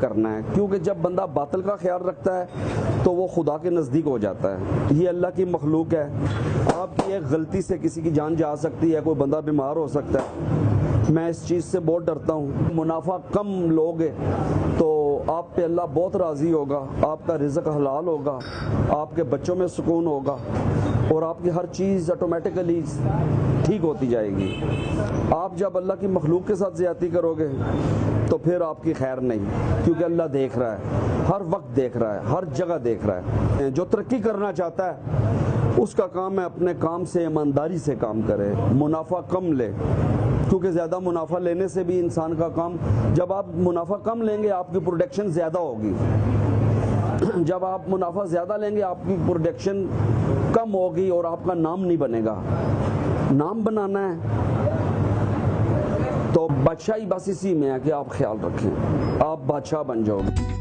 کرنا ہے، کیونکہ جب بندہ باطل کا خیال رکھتا ہے تو وہ خدا کے نزدیک ہو جاتا ہے۔ یہ اللہ کی مخلوق ہے، آپ کی ایک غلطی سے کسی کی جان جا سکتی ہے، کوئی بندہ بیمار ہو سکتا ہے۔ میں اس چیز سے بہت ڈرتا ہوں۔ منافع کم لوگے تو آپ پہ اللہ بہت راضی ہوگا، آپ کا رزق حلال ہوگا، آپ کے بچوں میں سکون ہوگا اور آپ کی ہر چیز آٹومیٹکلی ٹھیک ہوتی جائے گی۔ آپ جب اللہ کی مخلوق کے ساتھ زیادتی کرو گے تو پھر آپ کی خیر نہیں، کیونکہ اللہ دیکھ رہا ہے، ہر وقت دیکھ رہا ہے، ہر جگہ دیکھ رہا ہے۔ جو ترقی کرنا چاہتا ہے اس کا کام ہے اپنے کام سے ایمانداری سے کام کرے، منافع کم لے، کیونکہ زیادہ منافع لینے سے بھی انسان کا کام، جب آپ منافع کم لیں گے آپ کی پروڈکشن زیادہ ہوگی، جب آپ منافع زیادہ لیں گے آپ کی پروڈکشن کم ہوگی اور آپ کا نام نہیں بنے گا۔ نام بنانا ہے تو بادشاہی بس اسی میں ہے کہ آپ خیال رکھیں، آپ بادشاہ بن جاؤ گے۔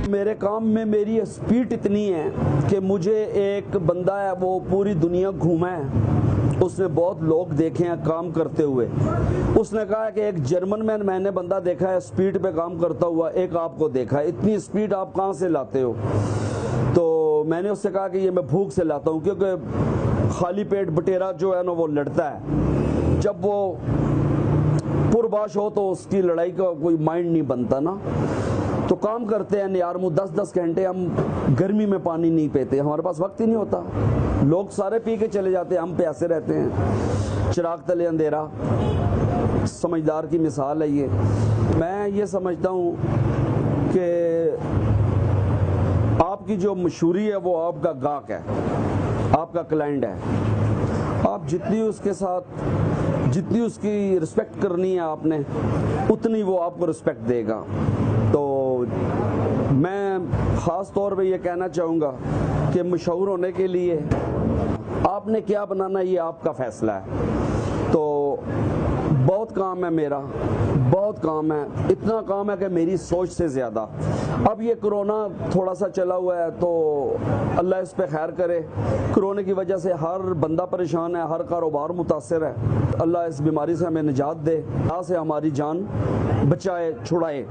میرے کام میں میری اسپیڈ اتنی ہے کہ مجھے ایک بندہ ہے وہ پوری دنیا گھوما ہے، اس نے بہت لوگ دیکھے ہیں کام کرتے ہوئے، اس نے کہا کہ ایک جرمن میں نے بندہ دیکھا ہے اسپیڈ پہ کام کرتا ہوا، ایک آپ کو دیکھا ہے، اتنی اسپیڈ آپ کہاں سے لاتے ہو؟ تو میں نے اس سے کہا کہ یہ میں بھوک سے لاتا ہوں، کیونکہ خالی پیٹ بٹیرا جو ہے نا وہ لڑتا ہے، جب وہ پرباش ہو تو اس کی لڑائی کا کوئی مائنڈ نہیں بنتا نا۔ تو کام کرتے ہیں یار 10 گھنٹے، ہم گرمی میں پانی نہیں پیتے، ہمارے پاس وقت ہی نہیں ہوتا، لوگ سارے پی کے چلے جاتے ہیں، ہم پیاسے رہتے ہیں، چراغ تلے اندھیرا۔ سمجھدار کی مثال ہے یہ۔ میں یہ سمجھتا ہوں کہ آپ کی جو مشہوری ہے وہ آپ کا گاہک ہے، آپ کا کلائنٹ ہے، آپ جتنی اس کے ساتھ جتنی اس کی رسپیکٹ کرنی ہے آپ نے اتنی وہ آپ کو رسپیکٹ دے گا۔ تو میں خاص طور پہ یہ کہنا چاہوں گا کہ مشہور ہونے کے لیے آپ نے کیا بنانا یہ آپ کا فیصلہ ہے۔ تو بہت کام ہے میرا، بہت کام ہے، اتنا کام ہے کہ میری سوچ سے زیادہ۔ اب یہ کرونا تھوڑا سا چلا ہوا ہے تو اللہ اس پہ خیر کرے، کرونے کی وجہ سے ہر بندہ پریشان ہے، ہر کاروبار متاثر ہے، اللہ اس بیماری سے ہمیں نجات دے، اللہ سے ہماری جان بچائے چھڑائے۔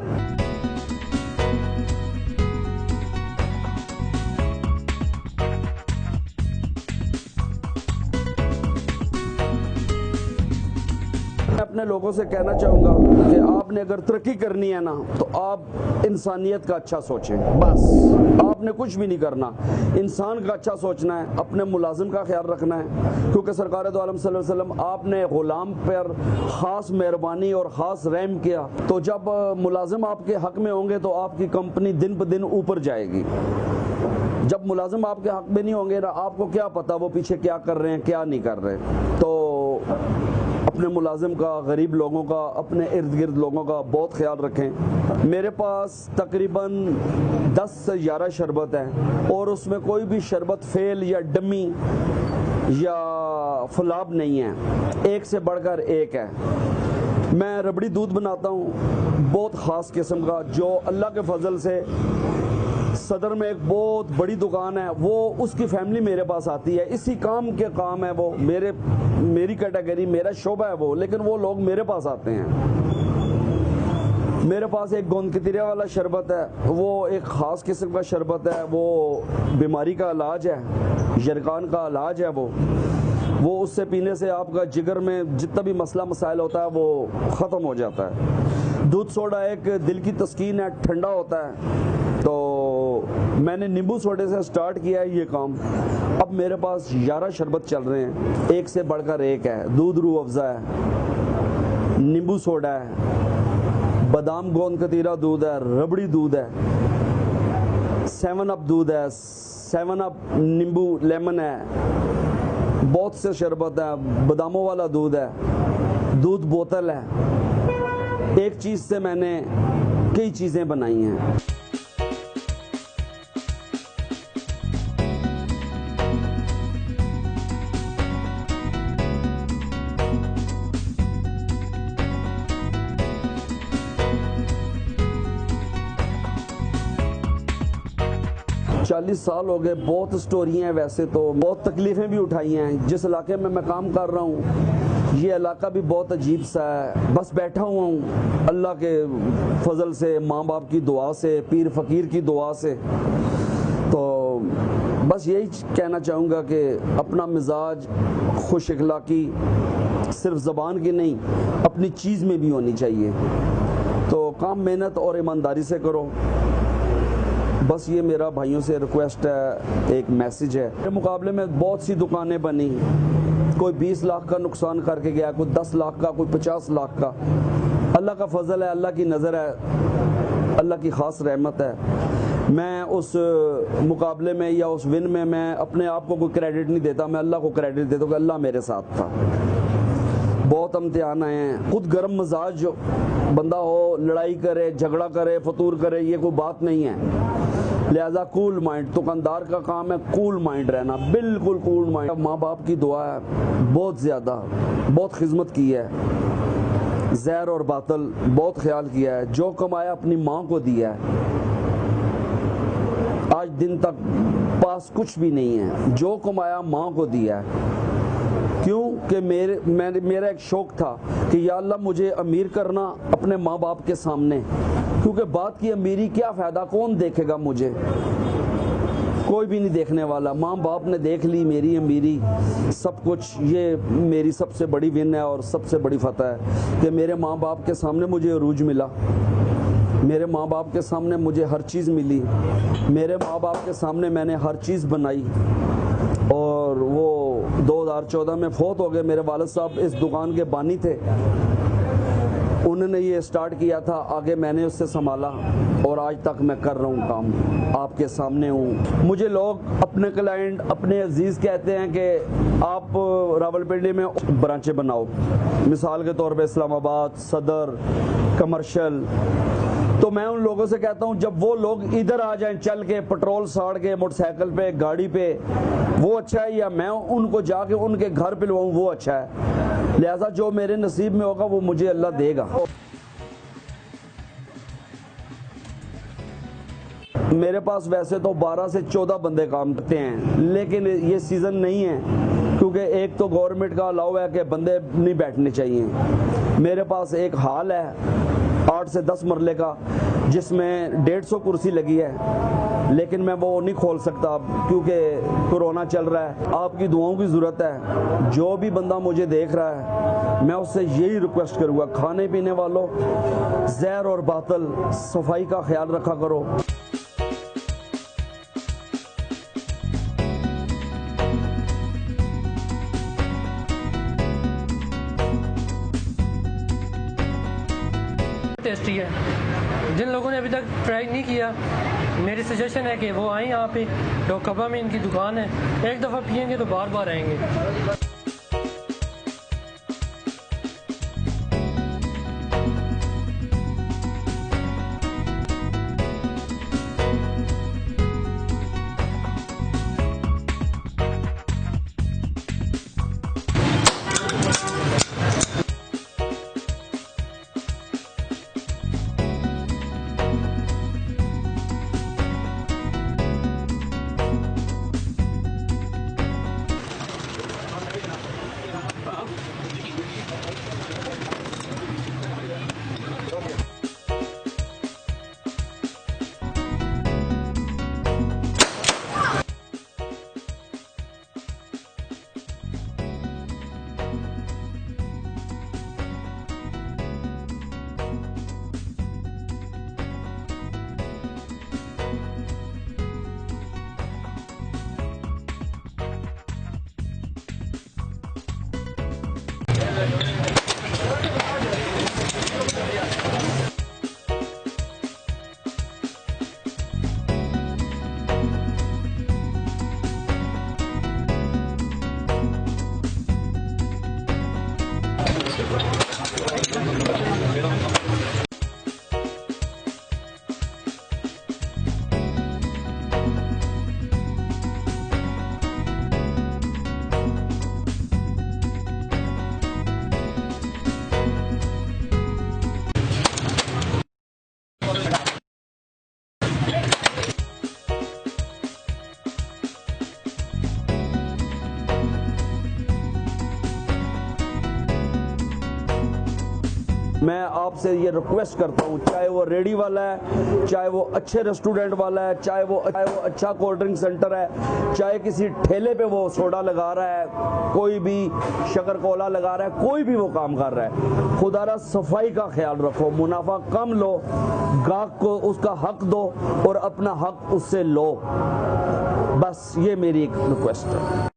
میں اپنے لوگوں سے کہنا چاہوں گا کہ آپ نے اگر ترقی کرنی ہے نا تو آپ انسانیت کا اچھا سوچیں، بس آپ نے کچھ بھی نہیں کرنا، انسان کا اچھا سوچنا ہے، اپنے ملازم کا خیال رکھنا ہے، کیونکہ سرکار دو عالم صلی اللہ علیہ وسلم آپ نے غلام پر خاص مہربانی اور خاص رحم کیا، تو جب ملازم آپ کے حق میں ہوں گے تو آپ کی کمپنی دن بہ دن اوپر جائے گی۔ جب ملازم آپ کے حق میں نہیں ہوں گے نا آپ کو کیا پتا وہ پیچھے کیا کر رہے ہیں کیا نہیں کر رہے۔ تو اپنے ملازم کا، غریب لوگوں کا، اپنے ارد گرد لوگوں کا بہت خیال رکھیں۔ میرے پاس تقریباً 10 سے 11 شربت ہیں اور اس میں کوئی بھی شربت فیل یا ڈمی یا فلاب نہیں ہے، ایک سے بڑھ کر ایک ہے۔ میں ربڑی دودھ بناتا ہوں بہت خاص قسم کا، جو اللہ کے فضل سے صدر میں ایک بہت بڑی دکان ہے، وہ اس کی فیملی میرے پاس آتی ہے، اسی کام کے کام ہے، وہ میری کیٹیگری، میرا شعبہ ہے وہ، لیکن وہ لوگ میرے پاس آتے ہیں۔ میرے پاس ایک گوند کتیریا والا شربت ہے، وہ ایک خاص قسم کا شربت ہے، وہ بیماری کا علاج ہے، یرقان کا علاج ہے، وہ اس سے پینے سے آپ کا جگر میں جتنا بھی مسئلہ مسائل ہوتا ہے وہ ختم ہو جاتا ہے۔ دودھ سوڈا ایک دل کی تسکین ہے، ٹھنڈا ہوتا ہے، تو میں نے نیمبو سوڈے سے سٹارٹ کیا ہے یہ کام۔ اب میرے پاس 11 شربت چل رہے ہیں، ایک سے بڑھ کر ایک ہے، دودھ روح افزا ہے، نیمبو سوڈا ہے، بادام گوند کتیرا دودھ ہے، ربڑی دودھ ہے، 7 اپ دودھ ہے، 7 اپ نیمبو لیمن ہے، بہت سے شربت ہے، باداموں والا دودھ ہے، دودھ بوتل ہے۔ ایک چیز سے میں نے کئی چیزیں بنائی ہیں۔ 40 سال ہو گئے. بہت سٹوریاں ہیں, ویسے تو بہت تکلیفیں بھی اٹھائی ہیں. جس علاقے میں کام کر رہا ہوں یہ علاقہ بھی بہت عجیب سا ہے. بس بیٹھا ہوا ہوں اللہ کے فضل سے, ماں باپ کی دعا سے, پیر فقیر کی دعا سے. تو بس یہی کہنا چاہوں گا کہ اپنا مزاج خوش اخلاقی صرف زبان کی نہیں اپنی چیز میں بھی ہونی چاہیے. تو کام محنت اور ایمانداری سے کرو. بس یہ میرا بھائیوں سے ریکویسٹ ہے, ایک میسیج ہے. میرے مقابلے میں بہت سی دکانیں بنی, کوئی 20 لاکھ کا نقصان کر کے گیا, کوئی 10 لاکھ کا, کوئی 50 لاکھ کا. اللہ کا فضل ہے, اللہ کی نظر ہے, اللہ کی خاص رحمت ہے. میں اس مقابلے میں یا اس ون میں اپنے آپ کو کوئی کریڈٹ نہیں دیتا, میں اللہ کو کریڈٹ دیتا ہوں کہ اللہ میرے ساتھ تھا. بہت امتحان آئے ہیں. خود گرم مزاج بندہ ہو, لڑائی کرے, جھگڑا کرے, فتور کرے, یہ کوئی بات نہیں ہے. لہذا کول مائنڈ, دکاندار کا کام ہے کول مائنڈ رہنا, بالکل کول مائنڈ. ماں باپ کی دعا ہے بہت زیادہ, بہت خدمت کی ہے, زہر اور باطل بہت خیال کیا ہے. جو کمایا اپنی ماں کو دیا ہے, آج دن تک پاس کچھ بھی نہیں ہے. جو کمایا ماں کو دیا ہے. کیوں کہ میرا ایک شوق تھا کہ یا اللہ مجھے امیر کرنا اپنے ماں باپ کے سامنے, کیونکہ بات کی امیری کیا فائدہ, کون دیکھے گا مجھے, کوئی بھی نہیں دیکھنے والا. ماں باپ نے دیکھ لی میری امیری سب کچھ. یہ میری سب سے بڑی ون ہے اور سب سے بڑی فتح ہے کہ میرے ماں باپ کے سامنے مجھے عروج ملا, میرے ماں باپ کے سامنے مجھے ہر چیز ملی, میرے ماں باپ کے سامنے میں نے ہر چیز بنائی. اور وہ 2014 میں فوت ہو گئے. میرے والد صاحب اس دکان کے بانی تھے, انہوں نے یہ سٹارٹ کیا تھا, آگے میں نے اس سے سنبھالا اور آج تک میں کر رہا ہوں کام, آپ کے سامنے ہوں. مجھے لوگ اپنے کلائنٹ, اپنے عزیز کہتے ہیں کہ آپ راولپنڈی میں برانچیں بناؤ, مثال کے طور پہ اسلام آباد, صدر, کمرشل. تو میں ان لوگوں سے کہتا ہوں جب وہ لوگ ادھر آ جائیں چل کے, پٹرول ساڑ کے, موٹر سائیکل پہ, گاڑی پہ, وہ اچھا ہے, یا میں ان کو جا کے ان کے گھر پہ لواؤں وہ اچھا ہے. لہذا جو میرے نصیب میں ہوگا وہ مجھے اللہ دے گا. میرے پاس ویسے تو 12 سے 14 بندے کام کرتے ہیں, لیکن یہ سیزن نہیں ہے کیونکہ ایک تو گورنمنٹ کا الاؤ ہے کہ بندے نہیں بیٹھنے چاہیے. میرے پاس ایک ہال ہے 8 سے 10 مرلے کا جس میں 150 کرسی لگی ہے, لیکن میں وہ نہیں کھول سکتا کیونکہ کورونا چل رہا ہے. آپ کی دعاؤں کی ضرورت ہے. جو بھی بندہ مجھے دیکھ رہا ہے میں اس سے یہی ریکویسٹ کروں گا, کھانے پینے والوں زہر اور باطل صفائی کا خیال رکھا کرو. ٹیسٹی ہے. جن لوگوں نے ابھی تک ٹرائی نہیں کیا, میری سجیشن ہے کہ وہ آئیں یہاں پہ. ڈوک کبا میں ان کی دکان ہے, ایک دفعہ پئیں گے تو بار بار آئیں گے. میں آپ سے یہ ریکویسٹ کرتا ہوں، چاہے وہ ریڈی والا ہے، چاہے وہ اچھے ریسٹورنٹ والا ہے، چاہے وہ اچھا کولڈ ڈرنک سینٹر ہے، چاہے کسی ٹھیلے پہ وہ سوڈا لگا رہا ہے، کوئی بھی شکر کولا لگا رہا ہے، کوئی بھی وہ کام کر رہا ہے، خدا را صفائی کا خیال رکھو، منافع کم لو، گاہک کو اس کا حق دو اور اپنا حق اس سے لو، بس یہ میری ایک ریکویسٹ ہے۔